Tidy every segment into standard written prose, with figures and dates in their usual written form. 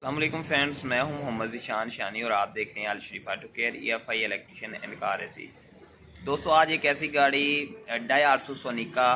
अस्सलामुअलैकुम फ्रेंड्स, मैं हूं मोहम्मद ज़ीशान शानी और आप देख रहे हैं Al Sharif auto care EFI electrician and car AC. दोस्तों, आज एक ऐसी गाड़ी डाई सोनिका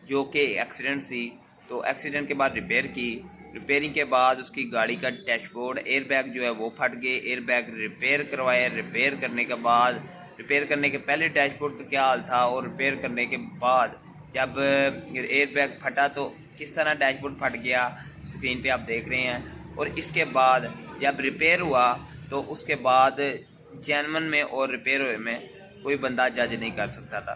जो कि एक्सीडेंट थी, तो एक्सीडेंट के बाद रिपेयर की। रिपेयरिंग के बाद उसकी गाड़ी का डैशबोर्ड एयर बैग जो है वो फट गए। एयर बैग रिपेयर करवाए। रिपेयर करने के बाद, रिपेयर करने के पहले डैशबोर्ड का क्या हाल था और रिपेयर करने के बाद जब एयर बैग फटा तो किस तरह डैशबोर्ड फट गया, स्क्रीन पे आप देख रहे हैं। और इसके बाद जब रिपेयर हुआ तो उसके बाद जेन्युइन में और रिपेयर हुए में कोई बंदा जज नहीं कर सकता था।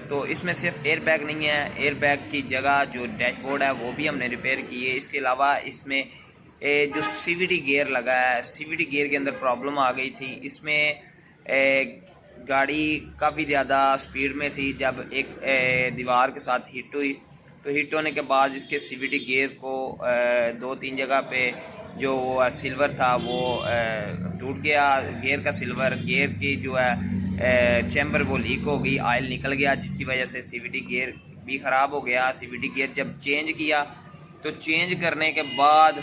तो इसमें सिर्फ एयर बैग नहीं है, एयर बैग की जगह जो डैशबोर्ड है वो भी हमने रिपेयर की है। इसके अलावा इसमें जो CVT गियर लगा है, CVT गियर के अंदर प्रॉब्लम आ गई थी। इसमें गाड़ी काफ़ी ज़्यादा स्पीड में थी। जब एक दीवार के साथ हिट हुई तो हिट होने के बाद इसके CVT गियर को 2-3 जगह पे जो सिल्वर था वो टूट गया। गियर का सिल्वर, गियर की जो है चैम्बर वो लीक हो गई, ऑयल निकल गया, जिसकी वजह से CVT गियर भी ख़राब हो गया। CVT गियर जब चेंज किया तो चेंज करने के बाद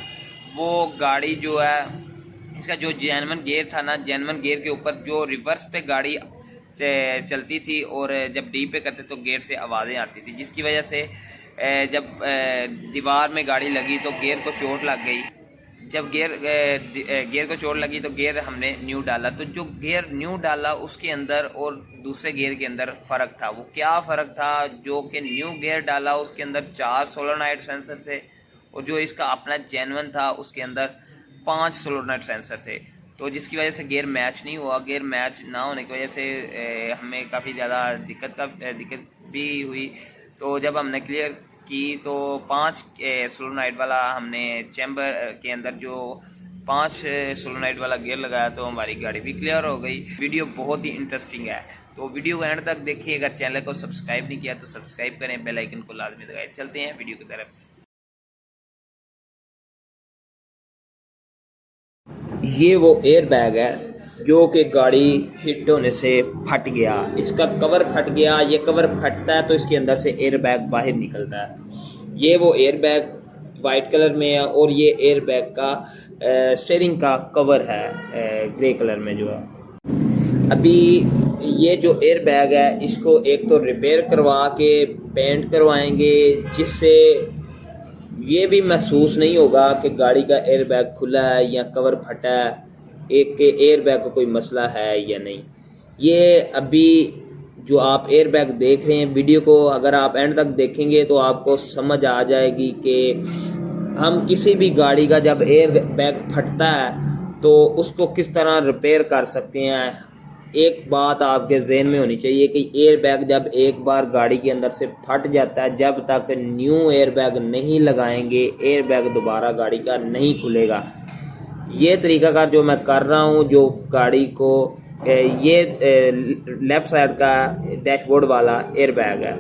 वो गाड़ी जो है, इसका जो जेन्युइन गियर था ना, जेन्युइन गियर के ऊपर जो रिवर्स पे गाड़ी चलती थी और जब डी पे करते तो गियर से आवाज़ें आती थी, जिसकी वजह से जब दीवार में गाड़ी लगी तो गियर को चोट लग गई। जब गियर को चोट लगी तो गियर हमने न्यू डाला। तो जो गियर न्यू डाला उसके अंदर और दूसरे गियर के अंदर फ़र्क था। वो क्या फ़र्क था? जो कि न्यू गियर डाला उसके अंदर 4 सोलोनाइड सेंसर थे और जो इसका अपना जेन्युइन था उसके अंदर 5 सोलोनाइड सेंसर थे। तो जिसकी वजह से गियर मैच नहीं हुआ। गियर मैच ना होने की वजह से हमें काफ़ी ज़्यादा दिक्कत भी हुई। तो जब हमने क्लियर की तो 5 सोलोनाइड वाला हमने चैम्बर के अंदर जो 5 सोलोनाइड वाला गियर लगाया तो हमारी गाड़ी भी क्लियर हो गई। वीडियो बहुत ही इंटरेस्टिंग है, तो वीडियो को एंड तक देखिए। अगर चैनल को सब्सक्राइब नहीं किया तो सब्सक्राइब करें, बेल आइकन को लाजमी दबाएं। चलते हैं वीडियो की तरफ। ये वो एयर बैग है जो कि गाड़ी हिट होने से फट गया। इसका कवर फट गया। ये कवर फटता है तो इसके अंदर से एयर बैग बाहर निकलता है। ये वो एयर बैग वाइट कलर में है और ये एयर बैग का स्टीयरिंग का कवर है ग्रे कलर में जो है। अभी ये जो एयर बैग है इसको एक तो रिपेयर करवा के पेंट करवाएंगे, जिससे ये भी महसूस नहीं होगा कि गाड़ी का एयर बैग खुला है या कवर फटा है, एक के एयर बैग का कोई मसला है या नहीं। ये अभी जो आप एयर बैग देख रहे हैं, वीडियो को अगर आप एंड तक देखेंगे तो आपको समझ आ जाएगी कि हम किसी भी गाड़ी का जब एयर बैग फटता है तो उसको किस तरह रिपेयर कर सकते हैं। एक बात आपके जहन में होनी चाहिए कि एयर बैग जब एक बार गाड़ी के अंदर से फट जाता है, जब तक न्यू एयर बैग नहीं लगाएंगे एयर बैग दोबारा गाड़ी का नहीं खुलेगा। ये तरीकाकार जो मैं कर रहा हूँ, जो गाड़ी को ये लेफ़्ट साइड का डैशबोर्ड वाला एयर बैग है,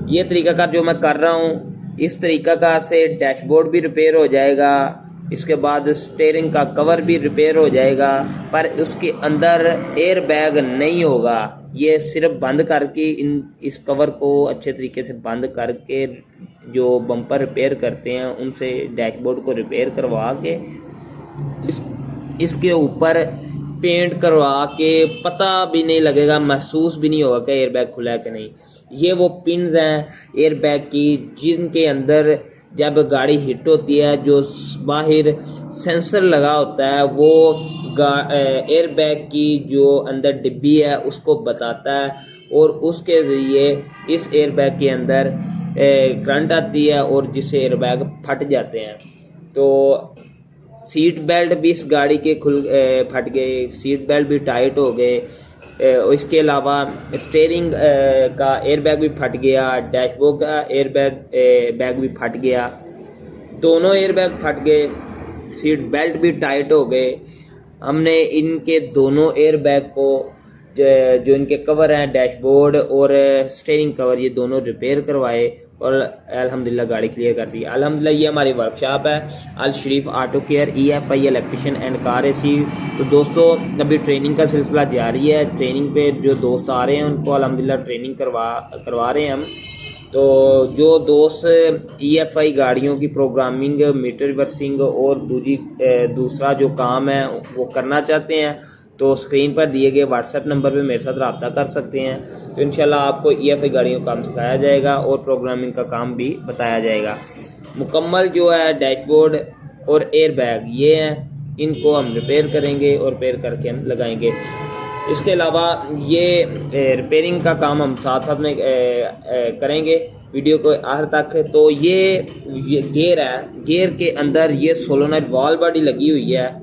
ये तरीकाकार जो मैं कर रहा हूँ, इस तरीकाकार से डैशबोर्ड भी रिपेयर हो जाएगा। इसके बाद स्टीयरिंग का कवर भी रिपेयर हो जाएगा, पर उसके अंदर एयर बैग नहीं होगा। ये सिर्फ बंद करके इस कवर को अच्छे तरीके से बंद करके जो बम्पर रिपेयर करते हैं उनसे डैशबोर्ड को रिपेयर करवा के इसके ऊपर पेंट करवा के पता भी नहीं लगेगा, महसूस भी नहीं होगा कि एयर बैग खुला है कि नहीं। ये वो पिन्स हैं एयर बैग की जिनके अंदर जब गाड़ी हिट होती है जो बाहर सेंसर लगा होता है वो एयर बैग की जो अंदर डिब्बी है उसको बताता है और उसके ज़रिए इस एयर बैग के अंदर करंट आती है और जिससे एयर बैग फट जाते हैं। तो सीट बेल्ट भी इस गाड़ी के फट गए, सीट बेल्ट भी टाइट हो गए। इसके अलावा स्टीयरिंग का एयर बैग भी फट गया, डैशबोर्ड का एयर बैग भी फट गया, दोनों एयर बैग फट गए, सीट बेल्ट भी टाइट हो गए। हमने इनके दोनों एयर बैग को जो इनके कवर हैं डैशबोर्ड और स्टीयरिंग कवर, ये दोनों रिपेयर करवाए और अल्हम्दुलिल्लाह गाड़ी क्लियर कर दी। अल्हम्दुलिल्लाह ये हमारी वर्कशॉप है Al Sharif auto care EFI electrician and car AC. तो दोस्तों, अभी ट्रेनिंग का सिलसिला जारी है। ट्रेनिंग पे जो दोस्त आ रहे हैं उनको अल्हम्दुलिल्लाह ट्रेनिंग करवा रहे हैं हम। तो जो दोस्त EFI गाड़ियों की प्रोग्रामिंग, मीटर रिवर्सिंग और दूसरा जो काम है वो करना चाहते हैं तो स्क्रीन पर दिए गए व्हाट्सएप नंबर पे मेरे साथ रब्ता कर सकते हैं। तो इंशाल्लाह आपको EFI गाड़ियों का काम सिखाया जाएगा और प्रोग्रामिंग का काम भी बताया जाएगा। मुकम्मल जो है डैशबोर्ड और एयर बैग ये हैं, इनको हम रिपेयर करेंगे और रिपेयर करके हम लगाएंगे। इसके अलावा ये रिपेयरिंग का काम हम साथ साथ में करेंगे वीडियो को आखिर तक। तो ये गेयर है, गेयर के अंदर ये सोलोनाइट वॉल बॉडी लगी हुई है।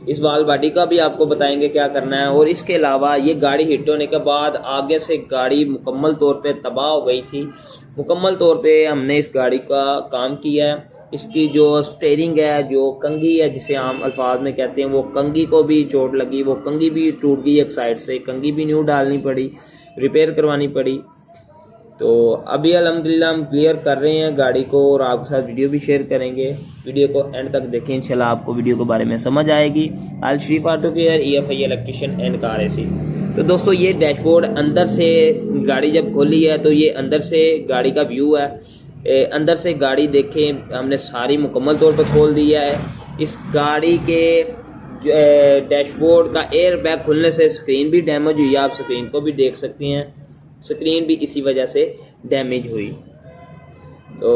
इस वॉल बॉडी का भी आपको बताएंगे क्या करना है। और इसके अलावा ये गाड़ी हिट होने के बाद आगे से गाड़ी मुकम्मल तौर पे तबाह हो गई थी। मुकम्मल तौर पे हमने इस गाड़ी का काम किया है। इसकी जो स्टेयरिंग है, जो कंघी है जिसे आम अल्फाज में कहते हैं, वो कंघी को भी चोट लगी, वो कंघी भी टूट गई एक साइड से, कंघी भी न्यू डालनी पड़ी, रिपेयर करवानी पड़ी। तो अभी अल्हम्दुलिल्लाह हम क्लियर कर रहे हैं गाड़ी को और आपके साथ वीडियो भी शेयर करेंगे। वीडियो को एंड तक देखें, इंशाल्लाह आपको वीडियो के बारे में समझ आएगी। Al Sharif auto care, EFI electrician and car AC। तो दोस्तों ये डैशबोर्ड अंदर से गाड़ी जब खोली है तो ये अंदर से गाड़ी का व्यू है। अंदर से गाड़ी देखें, हमने सारी मुकम्मल तौर पर खोल दिया है। इस गाड़ी के डैशबोर्ड का एयर बैग खुलने से स्क्रीन भी डैमेज हुई है, आप स्क्रीन को भी देख सकती हैं। स्क्रीन भी इसी वजह से डैमेज हुई। तो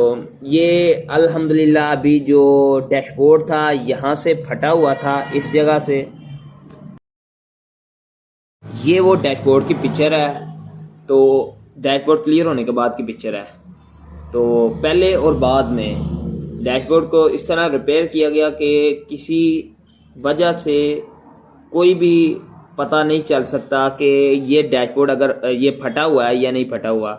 ये अल्हम्दुलिल्लाह अभी जो डैशबोर्ड था यहाँ से फटा हुआ था इस जगह से। ये वो डैशबोर्ड की पिक्चर है। तो डैशबोर्ड क्लियर होने के बाद की पिक्चर है। तो पहले और बाद में डैशबोर्ड को इस तरह रिपेयर किया गया कि किसी वजह से कोई भी पता नहीं चल सकता कि ये डैशबोर्ड अगर ये फटा हुआ है या नहीं फटा हुआ।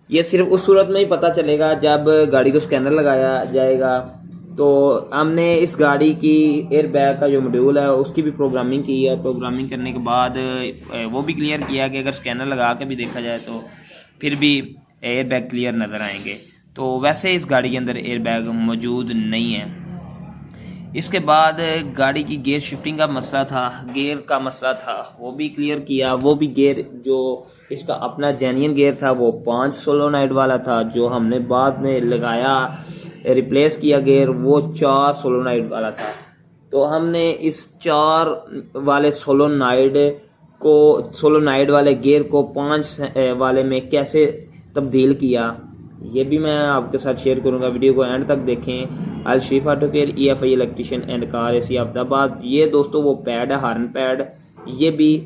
ये सिर्फ उस सूरत में ही पता चलेगा जब गाड़ी को स्कैनर लगाया जाएगा। तो हमने इस गाड़ी की एयर बैग का जो मॉड्यूल है उसकी भी प्रोग्रामिंग की है। प्रोग्रामिंग करने के बाद वो भी क्लियर किया कि अगर स्कैनर लगा के भी देखा जाए तो फिर भी एयर बैग क्लियर नज़र आएंगे। तो वैसे इस गाड़ी के अंदर एयर बैग मौजूद नहीं है। इसके बाद गाड़ी की गियर शिफ्टिंग का मसला था, गियर का मसला था, वो भी क्लियर किया। वो भी गियर जो इसका अपना जेन्युइन गियर था वो 5 सोलोनाइड वाला था, जो हमने बाद में लगाया रिप्लेस किया गियर वो 4 सोलोनाइड वाला था। तो हमने इस 4 वाले सोलोनाइड वाले गियर को 5 वाले में कैसे तब्दील किया ये भी मैं आपके साथ शेयर करूंगा। वीडियो को एंड तक देखें। Al Sharif auto care, EFI electrician and car AC Ahmedabad. ये दोस्तों वो पैड है, हार्न पैड, ये भी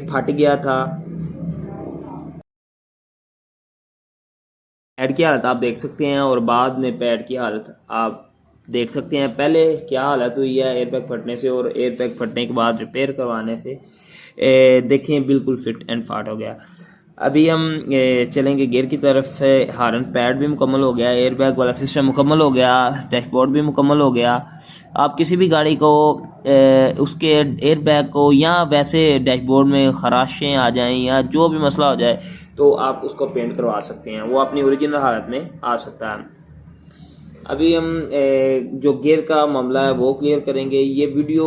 फट गया था। पैड की हालत आप देख सकते हैं और बाद में पैड की हालत आप देख सकते हैं। पहले क्या हालत हुई है एयरबैग फटने से और एयरबैग फटने के बाद रिपेयर करवाने से, देखें बिल्कुल फिट एंड फाट हो गया। अभी हम चलेंगे गियर की तरफ। हार्न पैड भी मुकम्मल हो गया, एयरबैग वाला सिस्टम मुकम्मल हो गया, डैशबोर्ड भी मुकम्मल हो गया। आप किसी भी गाड़ी को उसके एयरबैग को या वैसे डैशबोर्ड में खराशें आ जाएं या जो भी मसला हो जाए तो आप उसको पेंट करवा सकते हैं, वो अपनी ओरिजिनल हालत में आ सकता है। अभी हम जो गियर का मामला है वो क्लियर करेंगे। ये वीडियो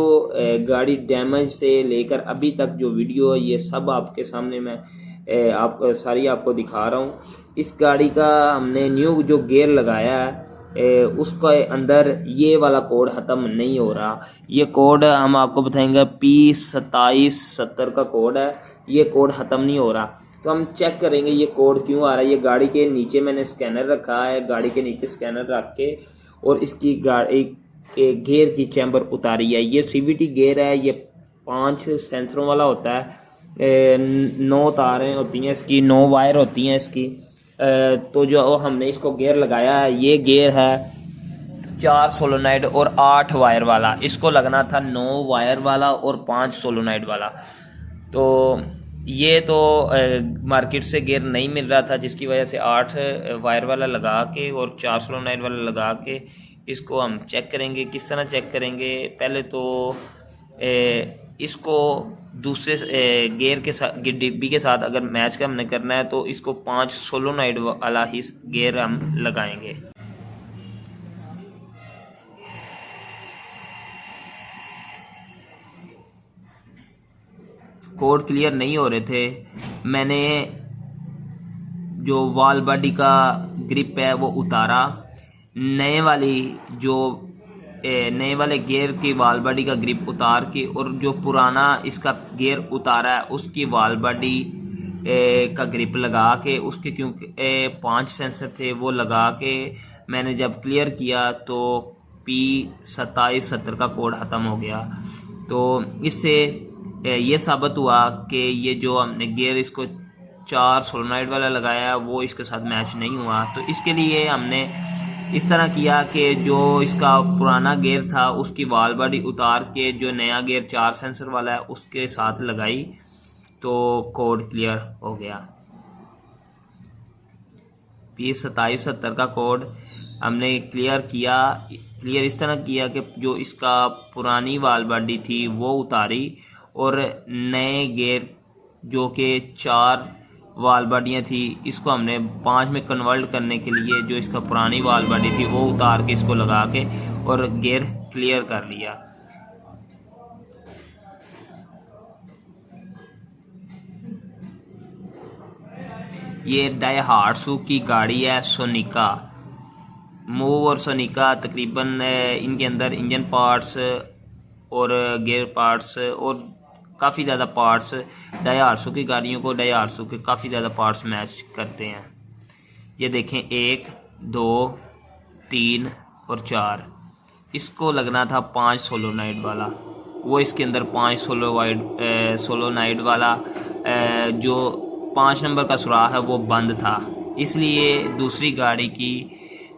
गाड़ी डैमेज से लेकर अभी तक जो वीडियो है ये सब आपके सामने मैं आपको दिखा रहा हूँ। इस गाड़ी का हमने न्यू जो गियर लगाया है उसका अंदर ये वाला कोड ख़त्म नहीं हो रहा। ये कोड हम आपको बताएंगे P2770 का कोड है, ये कोड ख़त्म नहीं हो रहा। तो हम चेक करेंगे ये कोड क्यों आ रहा है। ये गाड़ी के नीचे मैंने स्कैनर रखा है, गाड़ी के नीचे स्कैनर रख के और इसकी गाड़ी के गियर की चैम्बर उतारी है। ये CVT गियर है, ये 5 सेंसरों वाला होता है, 9 तारें होती हैं इसकी, 9 वायर होती हैं इसकी। तो जो हमने इसको गियर लगाया है ये गियर है 4 सोलोनाइड और 8 वायर वाला। इसको लगना था 9 वायर वाला और 5 सोलोनाइड वाला। तो ये तो मार्केट से गियर नहीं मिल रहा था, जिसकी वजह से 8 वायर वाला लगा के और 4 सोलोनाइड वाला लगा के इसको हम चेक करेंगे। किस तरह चेक करेंगे, पहले तो इसको दूसरे गियर के साथ डिब्बी के साथ अगर मैच का हमने करना है तो इसको 5 सोलोनाइड वाला ही गियर हम लगाएंगे। कोड क्लियर नहीं हो रहे थे, मैंने जो वॉल बॉडी का ग्रिप है वो उतारा, नए वाले गियर की वॉल बॉडी का ग्रिप उतार के, और जो पुराना इसका गियर उतारा है उसकी वॉल बॉडी का ग्रिप लगा के, उसके क्योंकि 5 सेंसर थे वो लगा के मैंने जब क्लियर किया तो P2770 का कोड ख़त्म हो गया। तो इससे ये साबित हुआ कि ये जो हमने गियर इसको 4 सोलोनाइड वाला लगाया वो इसके साथ मैच नहीं हुआ। तो इसके लिए हमने इस तरह किया कि जो इसका पुराना गियर था उसकी वॉल बॉडी उतार के जो नया गियर 4 सेंसर वाला है उसके साथ लगाई, तो कोड क्लियर हो गया। P2770 का कोड हमने क्लियर किया। क्लियर इस तरह किया कि जो इसका पुरानी वॉल बॉडी थी वो उतारी, और नए गियर जो कि 4 वॉल बॉडियाँ थी इसको हमने 5 में कन्वर्ट करने के लिए जो इसका पुरानी वॉल बॉडी थी वो उतार के इसको लगा के और गियर क्लियर कर लिया। ये डायहाट्सू की गाड़ी है सोनिका मूव, और सोनिका तकरीबन इनके अंदर इंजन पार्ट्स और गियर पार्ट्स और काफ़ी ज़्यादा पार्ट्स, डायहाट्सू की गाड़ियों को डायहाट्सू के काफ़ी ज़्यादा पार्ट्स मैच करते हैं। ये देखें 1, 2, 3 और 4, इसको लगना था 5 सोलोनाइड वाला, वो इसके अंदर 5 सोलोनाइड वाला जो 5 नंबर का सुराख है वो बंद था, इसलिए दूसरी गाड़ी की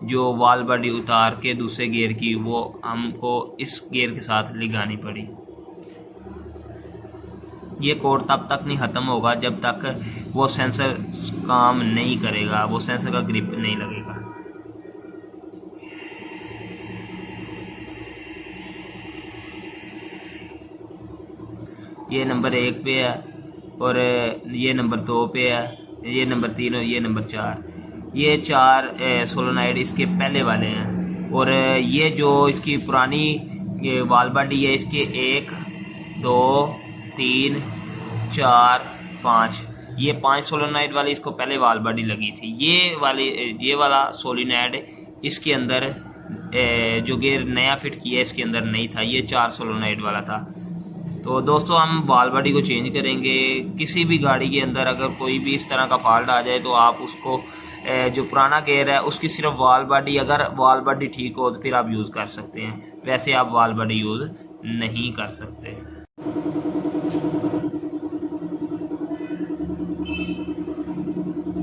जो वॉल बॉडी उतार के दूसरे गियर की वो हमको इस गियर के साथ लगानी पड़ी। ये कोड तब तक नहीं ख़त्म होगा जब तक वो सेंसर काम नहीं करेगा, वो सेंसर का ग्रिप नहीं लगेगा। ये नंबर 1 पे है और ये नंबर 2 पे है, ये नंबर 3 और ये नंबर 4। ये 4 सोलोनाइड इसके पहले वाले हैं, और ये जो इसकी पुरानी वॉल बॉडी है इसके 1, 2, 3, 4, 5, ये 5 सोलोनाइड वाली इसको पहले वॉल बॉडी लगी थी। ये वाला सोलोनाइड इसके अंदर जो गियर नया फिट किया इसके अंदर नहीं था, ये 4 सोलोनाइड वाला था। तो दोस्तों हम वॉल बॉडी को चेंज करेंगे। किसी भी गाड़ी के अंदर अगर कोई भी इस तरह का फॉल्ट आ जाए तो आप उसको जो पुराना गियर है उसकी सिर्फ वॉल बॉडी, अगर वॉल बॉडी ठीक हो तो फिर आप यूज़ कर सकते हैं, वैसे आप वॉल बॉडी यूज़ नहीं कर सकते।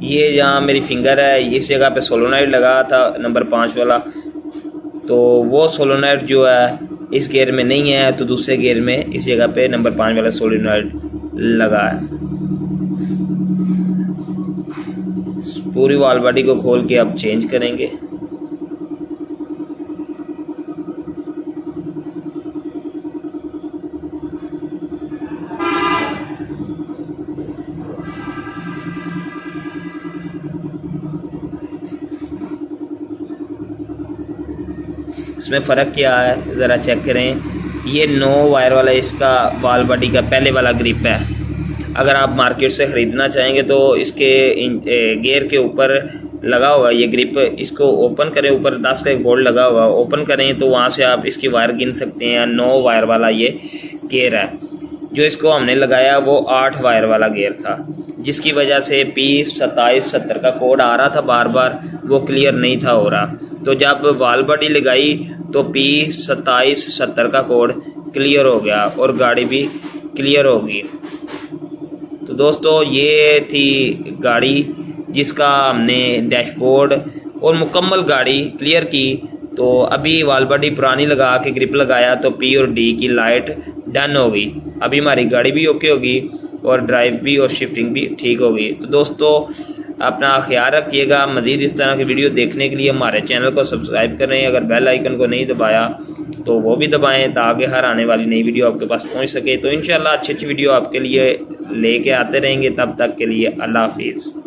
ये जहाँ मेरी फिंगर है इस जगह पे सोलोनाइड लगा था नंबर 5 वाला, तो वो सोलोनाइड जो है इस गियर में नहीं है, तो दूसरे गियर में इस जगह पे नंबर 5 वाला सोलोनाइड लगा है। पूरी वॉल बॉडी को खोल के अब चेंज करेंगे। इसमें फ़र्क क्या है ज़रा चेक करें। ये 9 वायर वाला इसका वॉल बॉडी का पहले वाला ग्रिप है। अगर आप मार्केट से ख़रीदना चाहेंगे तो इसके गियर के ऊपर लगा होगा ये ग्रिप, इसको ओपन करें, ऊपर 10 का एक बोर्ड लगा होगा, ओपन करें तो वहाँ से आप इसकी वायर गिन सकते हैं। 9 वायर वाला ये गियर है। जो इसको हमने लगाया वो 8 वायर वाला गियर था, जिसकी वजह से P2770 का कोड आ रहा था बार बार, वो क्लियर नहीं था हो रहा। तो जब वॉल बॉडी लगाई तो P2770 का कोड क्लियर हो गया और गाड़ी भी क्लियर होगी। तो दोस्तों ये थी गाड़ी जिसका हमने डैशबोर्ड और मुकम्मल गाड़ी क्लियर की। तो अभी वॉल बॉडी पुरानी लगा के ग्रिप लगाया तो P और D की लाइट डन हो गई। अभी हमारी गाड़ी भी ओके होगी और ड्राइव भी और शिफ्टिंग भी ठीक होगी। तो दोस्तों अपना ख्याल रखिएगा। मज़ीद इस तरह की वीडियो देखने के लिए हमारे चैनल को सब्सक्राइब करें। अगर बेल आइकन को नहीं दबाया तो वो भी दबाएं ताकि हर आने वाली नई वीडियो आपके पास पहुंच सके। तो इंशाल्लाह अच्छी वीडियो आपके लिए लेके आते रहेंगे। तब तक के लिए अल्लाह हाफिज़।